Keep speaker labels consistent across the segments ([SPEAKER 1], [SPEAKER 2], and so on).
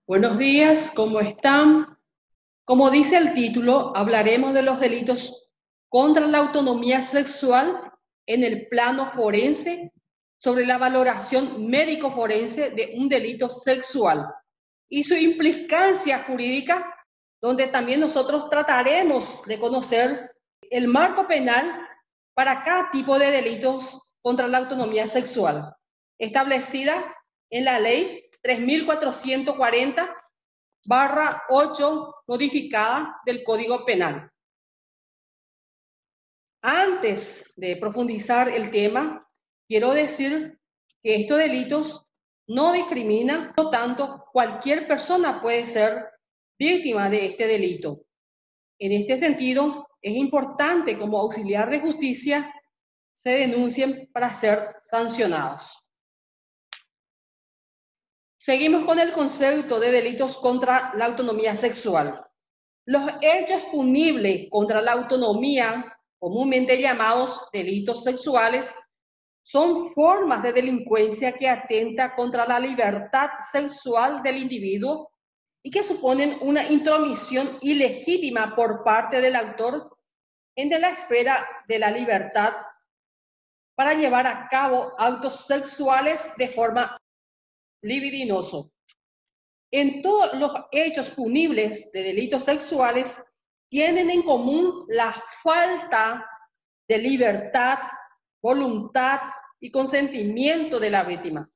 [SPEAKER 1] Buenos días, ¿cómo están? Como dice el título, hablaremos de los delitos contra la autonomía sexual en el plano forense, sobre la valoración médico-forense de un delito sexual y su implicancia jurídica, donde también nosotros trataremos de conocer el marco penal para cada tipo de delitos contra la autonomía sexual, establecida en la ley 3440/8 modificada del Código Penal. Antes de profundizar el tema, quiero decir que estos delitos no discriminan, por lo tanto, cualquier persona puede ser víctima de este delito. En este sentido, es importante como auxiliar de justicia se denuncien para ser sancionados. Seguimos con el concepto de delitos contra la autonomía sexual. Los hechos punibles contra la autonomía, comúnmente llamados delitos sexuales, son formas de delincuencia que atenta contra la libertad sexual del individuo y que suponen una intromisión ilegítima por parte del autor en la esfera de la libertad para llevar a cabo actos sexuales de forma libidinoso. En todos los hechos punibles de delitos sexuales tienen en común la falta de libertad, voluntad y consentimiento de la víctima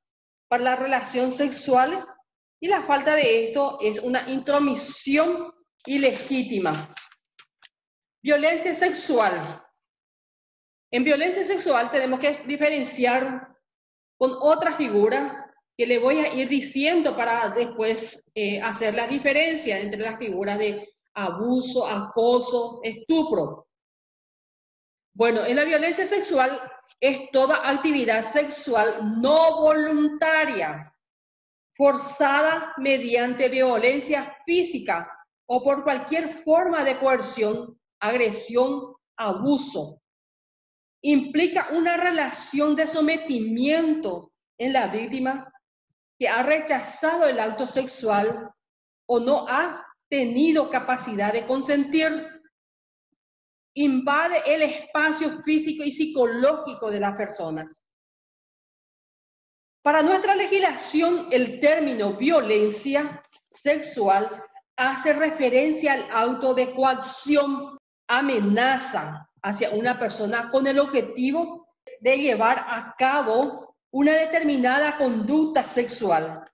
[SPEAKER 1] para la relación sexual, y la falta de esto es una intromisión ilegítima. Violencia sexual. En violencia sexual tenemos que diferenciar con otra figura que le voy a ir diciendo para después hacer la diferencia entre las figuras de abuso, acoso, estupro. Bueno, en la violencia sexual es toda actividad sexual no voluntaria, forzada mediante violencia física o por cualquier forma de coerción, agresión, abuso. Implica una relación de sometimiento en la víctima que ha rechazado el acto sexual o no ha tenido capacidad de consentir. Invade el espacio físico y psicológico de las personas. Para nuestra legislación, el término violencia sexual hace referencia al acto de coacción, amenaza hacia una persona con el objetivo de llevar a cabo una determinada conducta sexual.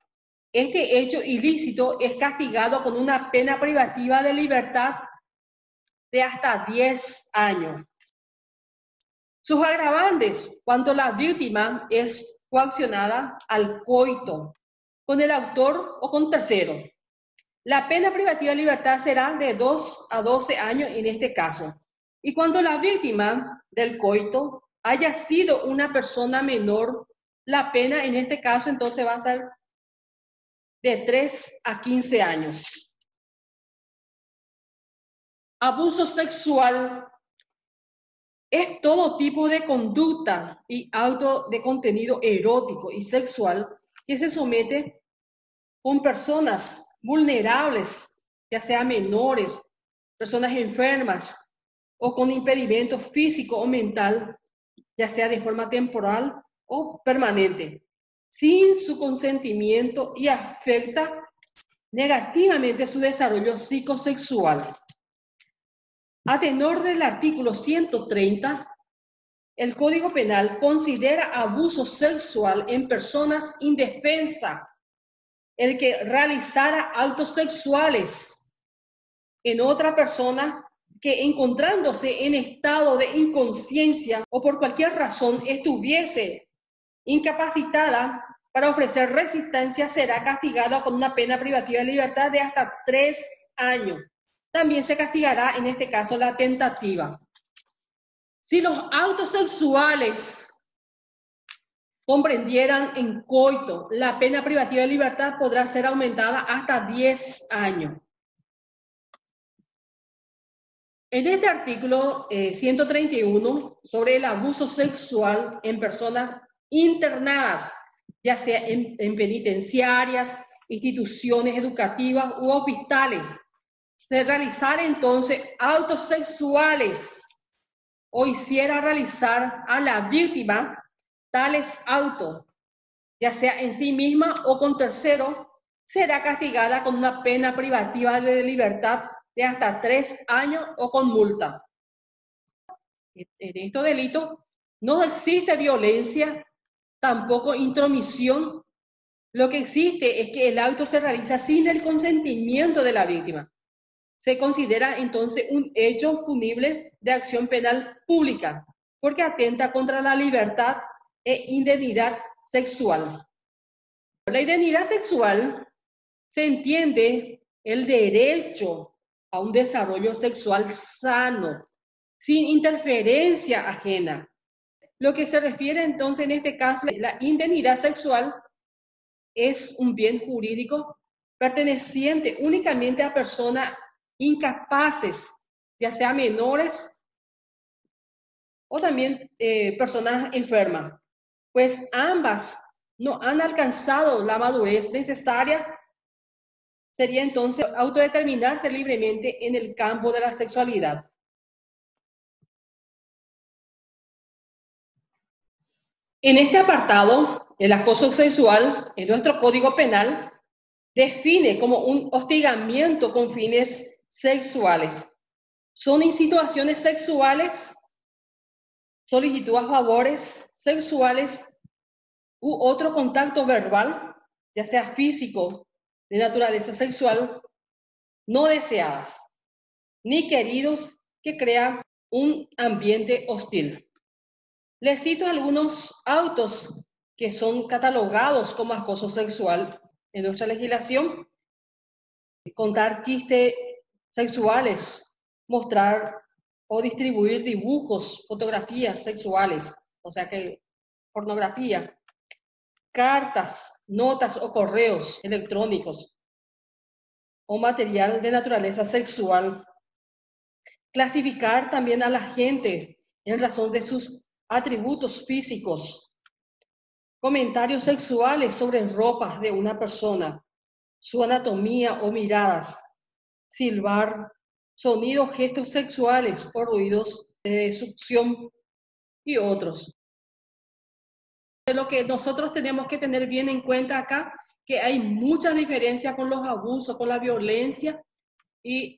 [SPEAKER 1] Este hecho ilícito es castigado con una pena privativa de libertad de hasta 10 años. Sus agravantes, cuando la víctima es coaccionada al coito con el autor o con tercero. La pena privativa de libertad será de 2 a 12 años en este caso. Y cuando la víctima del coito haya sido una persona menor, la pena en este caso entonces va a ser de 3 a 15 años. Abuso sexual es todo tipo de conducta y acto de contenido erótico y sexual que se somete con personas vulnerables, ya sea menores, personas enfermas o con impedimento físico o mental, ya sea de forma temporal o permanente, sin su consentimiento, y afecta negativamente su desarrollo psicosexual. A tenor del artículo 130, el Código Penal considera abuso sexual en personas indefensas el que realizara actos sexuales en otra persona que, encontrándose en estado de inconsciencia o por cualquier razón estuviese incapacitada para ofrecer resistencia, será castigada con una pena privativa de libertad de hasta 3 años. También se castigará en este caso la tentativa. Si los actos sexuales comprendieran en coito, la pena privativa de libertad podrá ser aumentada hasta 10 años. En este artículo 131, sobre el abuso sexual en personas internadas, ya sea en penitenciarias, instituciones educativas u hospitales, se realizara entonces actos sexuales o hiciera realizar a la víctima tales actos, ya sea en sí misma o con tercero, será castigada con una pena privativa de libertad de hasta 3 años o con multa. En estos delitos no existe violencia, tampoco intromisión. Lo que existe es que el acto se realiza sin el consentimiento de la víctima. Se considera entonces un hecho punible de acción penal pública, porque atenta contra la libertad e indemnidad sexual. La indemnidad sexual se entiende el derecho a un desarrollo sexual sano, sin interferencia ajena. Lo que se refiere entonces en este caso, la indemnidad sexual es un bien jurídico perteneciente únicamente a personas incapaces, ya sea menores o también personas enfermas, pues ambas no han alcanzado la madurez necesaria. Sería entonces autodeterminarse libremente en el campo de la sexualidad. En este apartado, el acoso sexual en nuestro Código Penal define como un hostigamiento con fines sexuales. Son insinuaciones sexuales, solicitud a favores sexuales u otro contacto verbal, ya sea físico, de naturaleza sexual, no deseadas, ni queridos, que crean un ambiente hostil. Les cito algunos autos que son catalogados como acoso sexual en nuestra legislación: contar chistes sexuales, mostrar o distribuir dibujos, fotografías sexuales, o sea que pornografía, cartas, notas o correos electrónicos o material de naturaleza sexual. Clasificar también a la gente en razón de sus atributos físicos. Comentarios sexuales sobre ropas de una persona, su anatomía o miradas. Silbar, sonidos, gestos sexuales o ruidos de succión y otros. Lo que nosotros tenemos que tener bien en cuenta acá, que hay mucha diferencia con los abusos, con la violencia y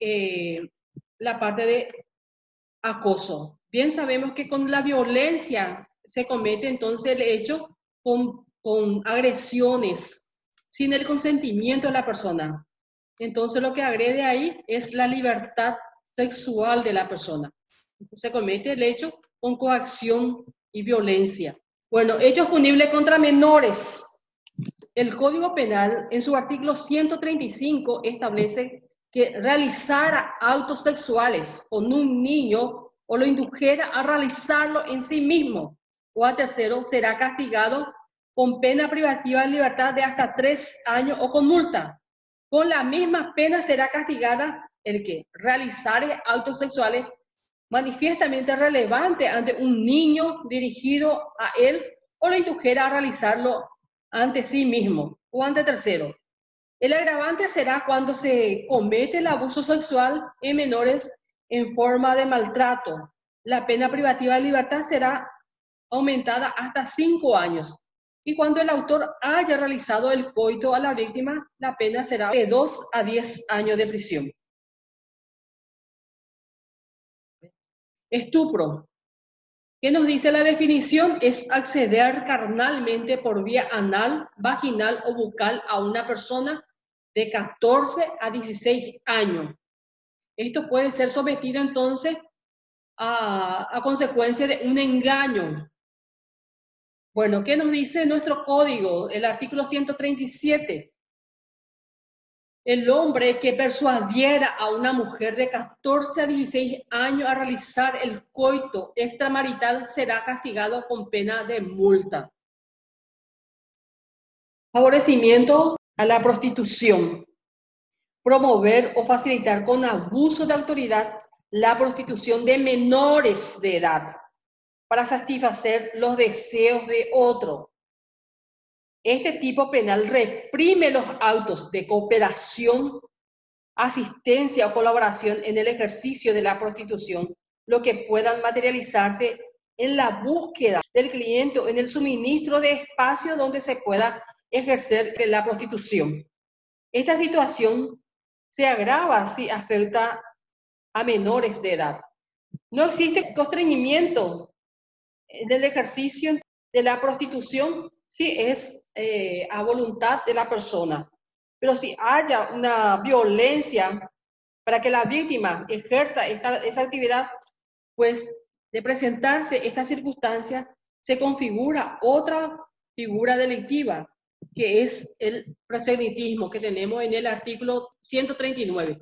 [SPEAKER 1] la parte de acoso. Bien sabemos que con la violencia se comete entonces el hecho con agresiones sin el consentimiento de la persona. Entonces lo que agrede ahí es la libertad sexual de la persona. Se comete el hecho con coacción y violencia. Bueno, hechos punibles contra menores. El Código Penal, en su artículo 135, establece que realizara actos sexuales con un niño o lo indujera a realizarlo en sí mismo o a tercero, será castigado con pena privativa de libertad de hasta 3 años o con multa. Con la misma pena será castigada el que realizare actos sexuales manifiestamente relevante ante un niño dirigido a él o lo indujera a realizarlo ante sí mismo o ante tercero. El agravante será cuando se comete el abuso sexual en menores en forma de maltrato. La pena privativa de libertad será aumentada hasta 5 años. Y cuando el autor haya realizado el coito a la víctima, la pena será de 2 a 10 años de prisión. Estupro. ¿Qué nos dice la definición? Es acceder carnalmente por vía anal, vaginal o bucal a una persona de 14 a 16 años. Esto puede ser sometido entonces a consecuencia de un engaño. Bueno, ¿qué nos dice nuestro código? El artículo 137. El hombre que persuadiera a una mujer de 14 a 16 años a realizar el coito extramarital será castigado con pena de multa. Favorecimiento a la prostitución. Promover o facilitar con abuso de autoridad la prostitución de menores de edad para satisfacer los deseos de otro. Este tipo penal reprime los actos de cooperación, asistencia o colaboración en el ejercicio de la prostitución, lo que puedan materializarse en la búsqueda del cliente o en el suministro de espacio donde se pueda ejercer la prostitución. Esta situación se agrava si afecta a menores de edad. No existe constreñimiento del ejercicio de la prostitución si es a voluntad de la persona. Pero si haya una violencia para que la víctima ejerza esa actividad, pues de presentarse esta circunstancia se configura otra figura delictiva, que es el proxenetismo que tenemos en el artículo 139.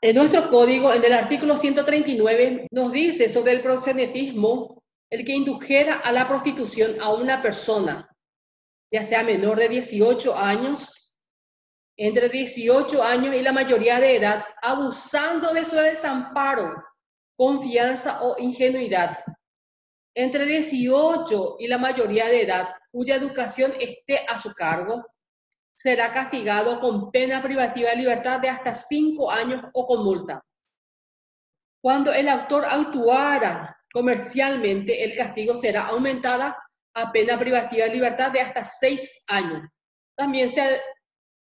[SPEAKER 1] En nuestro código, en el artículo 139, nos dice sobre el proxenetismo el que indujera a la prostitución a una persona, ya sea menor de 18 años, entre 18 años y la mayoría de edad, abusando de su desamparo, confianza o ingenuidad, entre 18 y la mayoría de edad, cuya educación esté a su cargo, será castigado con pena privativa de libertad de hasta 5 años o con multa. Cuando el autor actuara comercialmente, el castigo será aumentada a pena privativa de libertad de hasta 6 años. También se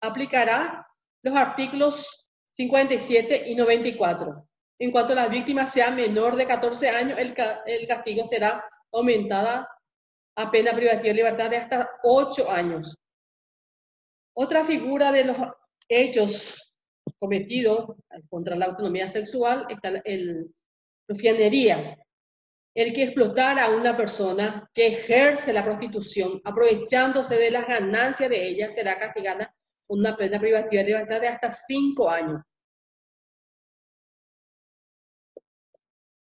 [SPEAKER 1] aplicará los artículos 57 y 94. En cuanto la víctima sea menor de 14 años, el castigo será aumentada a pena privativa de libertad de hasta 8 años. Otra figura de los hechos cometidos contra la autonomía sexual está el rufianería. El que explotara a una persona que ejerce la prostitución aprovechándose de las ganancias de ella será castigada con una pena privativa de libertad de hasta 5 años.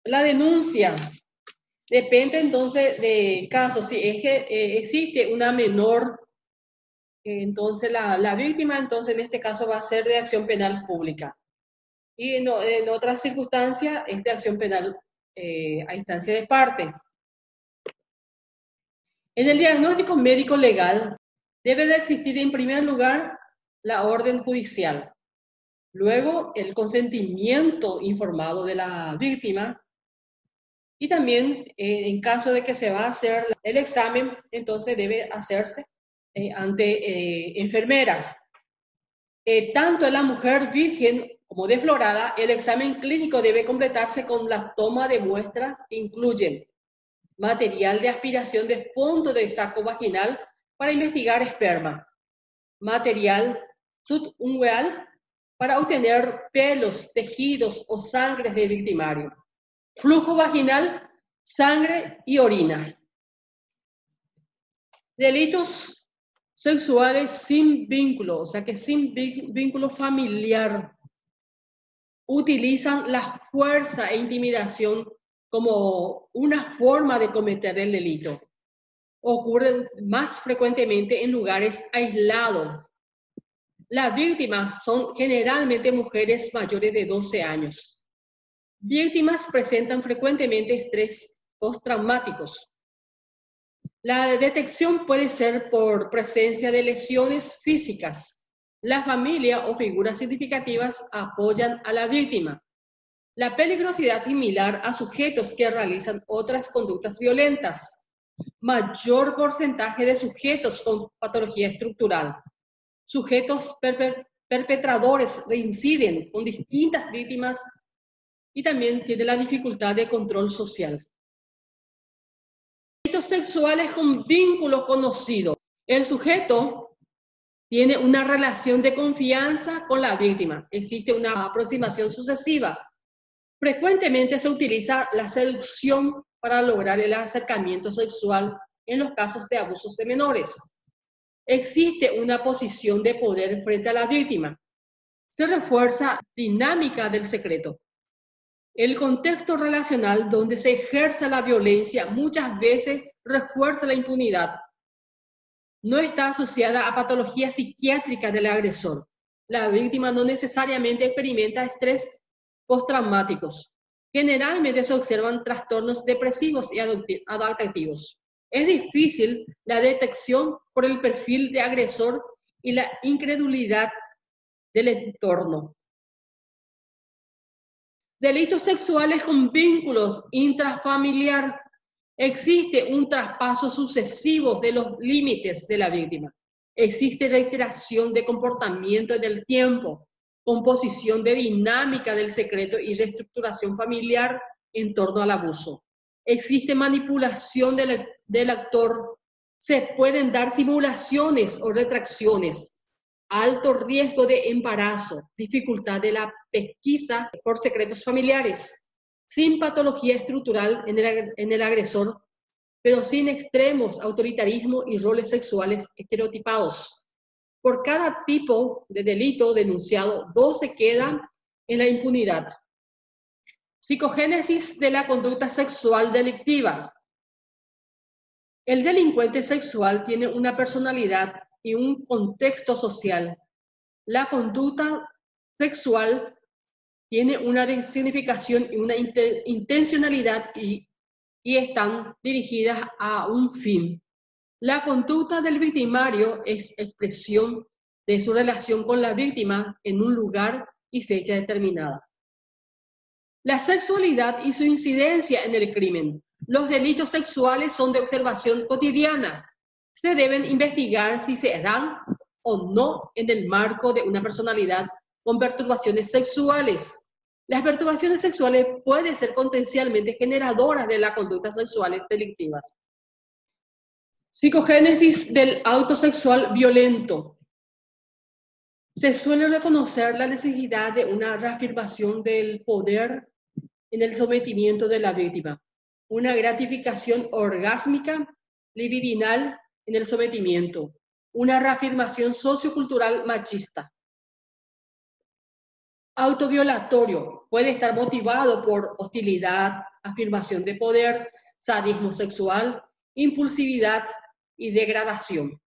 [SPEAKER 1] La denuncia depende entonces de casos. Si es que existe una menor, entonces la víctima, entonces en este caso va a ser de acción penal pública. Y en otras circunstancias es de acción penal a instancia de parte. En el diagnóstico médico legal debe de existir en primer lugar la orden judicial, luego el consentimiento informado de la víctima y también en caso de que se va a hacer el examen, entonces debe hacerse ante enfermera. Tanto en la mujer virgen como deflorada, el examen clínico debe completarse con la toma de muestras que incluyen material de aspiración de fondo del saco vaginal para investigar esperma, material subungual para obtener pelos, tejidos o sangre del victimario, flujo vaginal, sangre y orina. Delitos sexuales sin vínculo, o sea que sin vínculo familiar, utilizan la fuerza e intimidación como una forma de cometer el delito. Ocurren más frecuentemente en lugares aislados. Las víctimas son generalmente mujeres mayores de 12 años. Víctimas presentan frecuentemente estrés postraumáticos. La detección puede ser por presencia de lesiones físicas. La familia o figuras significativas apoyan a la víctima. La peligrosidad similar a sujetos que realizan otras conductas violentas. Mayor porcentaje de sujetos con patología estructural. Sujetos perpetradores reinciden con distintas víctimas y también tiene la dificultad de control social. Delitos sexuales con vínculo conocido. El sujeto tiene una relación de confianza con la víctima. Existe una aproximación sucesiva. Frecuentemente se utiliza la seducción para lograr el acercamiento sexual en los casos de abusos de menores. Existe una posición de poder frente a la víctima. Se refuerza la dinámica del secreto. El contexto relacional donde se ejerce la violencia muchas veces refuerza la impunidad. No está asociada a patología psiquiátrica del agresor. La víctima no necesariamente experimenta estrés postraumáticos. Generalmente se observan trastornos depresivos y adaptativos. Es difícil la detección por el perfil de agresor y la incredulidad del entorno. Delitos sexuales con vínculos intrafamiliar. Existe un traspaso sucesivo de los límites de la víctima. Existe reiteración de comportamiento en el tiempo, composición de dinámica del secreto y reestructuración familiar en torno al abuso. Existe manipulación del actor. Se pueden dar simulaciones o retracciones. Alto riesgo de embarazo, dificultad de la pesquisa por secretos familiares, sin patología estructural en el agresor, pero sin extremos, autoritarismo y roles sexuales estereotipados. Por cada tipo de delito denunciado, 2 se quedan en la impunidad. Psicogénesis de la conducta sexual delictiva. El delincuente sexual tiene una personalidad y un contexto social. La conducta sexual tiene una significación y una intencionalidad y están dirigidas a un fin. La conducta del victimario es expresión de su relación con la víctima en un lugar y fecha determinada. La sexualidad y su incidencia en el crimen. Los delitos sexuales son de observación cotidiana. Se deben investigar si se dan o no en el marco de una personalidad con perturbaciones sexuales. Las perturbaciones sexuales pueden ser potencialmente generadoras de las conductas sexuales delictivas. Psicogénesis del acto sexual violento. Se suele reconocer la necesidad de una reafirmación del poder en el sometimiento de la víctima, una gratificación orgásmica libidinal en el sometimiento, una reafirmación sociocultural machista. Autoviolatorio puede estar motivado por hostilidad, afirmación de poder, sadismo sexual, impulsividad y degradación.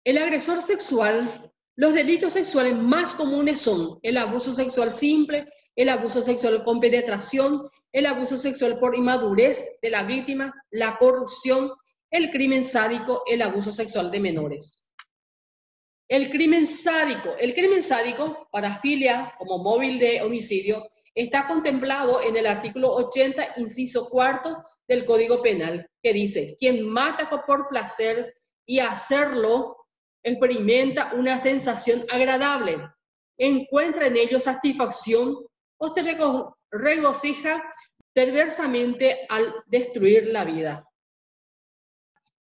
[SPEAKER 1] El agresor sexual, los delitos sexuales más comunes son el abuso sexual simple, el abuso sexual con penetración, el abuso sexual por inmadurez de la víctima, la corrupción, el crimen sádico, el abuso sexual de menores. El crimen sádico, parafilia como móvil de homicidio, está contemplado en el artículo 80, inciso 4 del Código Penal, que dice, quien mata por placer y hacerlo experimenta una sensación agradable, encuentra en ello satisfacción o se regocija perversamente al destruir la vida.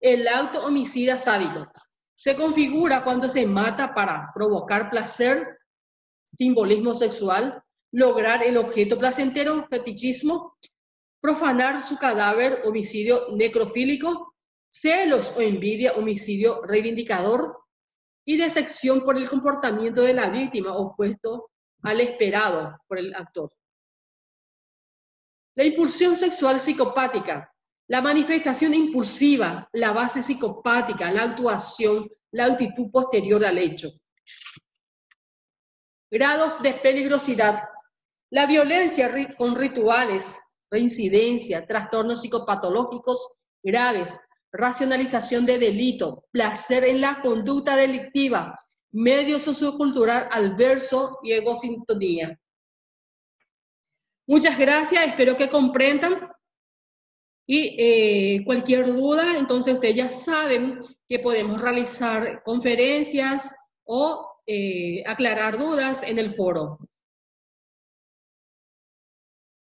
[SPEAKER 1] El acto homicida sádico se configura cuando se mata para provocar placer, simbolismo sexual, lograr el objeto placentero, fetichismo, profanar su cadáver, homicidio necrofílico, celos o envidia, homicidio reivindicador, y decepción por el comportamiento de la víctima opuesto al esperado por el actor. La impulsión sexual psicopática. La manifestación impulsiva, la base psicopática, la actuación, la actitud posterior al hecho. Grados de peligrosidad. La violencia con rituales, reincidencia, trastornos psicopatológicos graves, racionalización de delito, placer en la conducta delictiva, medio sociocultural adverso y egosintonía. Muchas gracias, espero que comprendan. Y cualquier duda, entonces ustedes ya saben que podemos realizar conferencias o aclarar dudas en el foro.